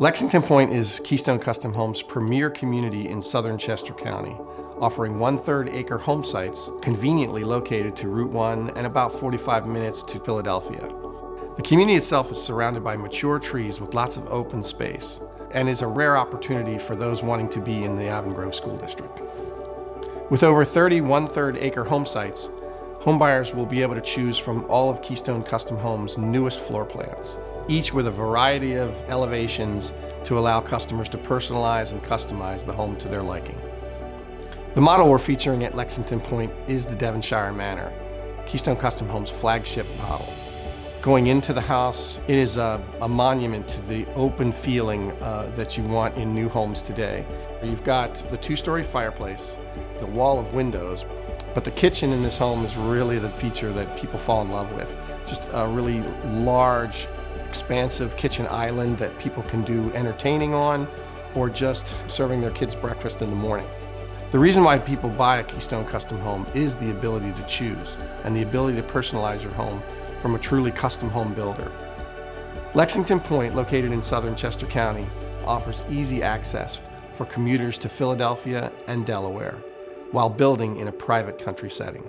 Lexington Point is Keystone Custom Homes' premier community in southern Chester County, offering 1/3 acre home sites conveniently located to Route 1 and about 45 minutes to Philadelphia. The community itself is surrounded by mature trees with lots of open space and is a rare opportunity for those wanting to be in the Avon Grove School District. With over 30 1/3 acre home sites, homebuyers will be able to choose from all of Keystone Custom Homes' newest floor plans, each with a variety of elevations to allow customers to personalize and customize the home to their liking. The model we're featuring at Lexington Point is the Devonshire Manor, Keystone Custom Homes' flagship model. Going into the house, it is a monument to the open feeling that you want in new homes today. You've got the 2-story fireplace, the wall of windows, but the kitchen in this home is really the feature that people fall in love with. Just a really large, expansive kitchen island that people can do entertaining on or just serving their kids breakfast in the morning. The reason why people buy a Keystone Custom Home is the ability to choose and the ability to personalize your home from a truly custom home builder. Lexington Point, located in southern Chester County, offers easy access for commuters to Philadelphia and Delaware while building in a private country setting.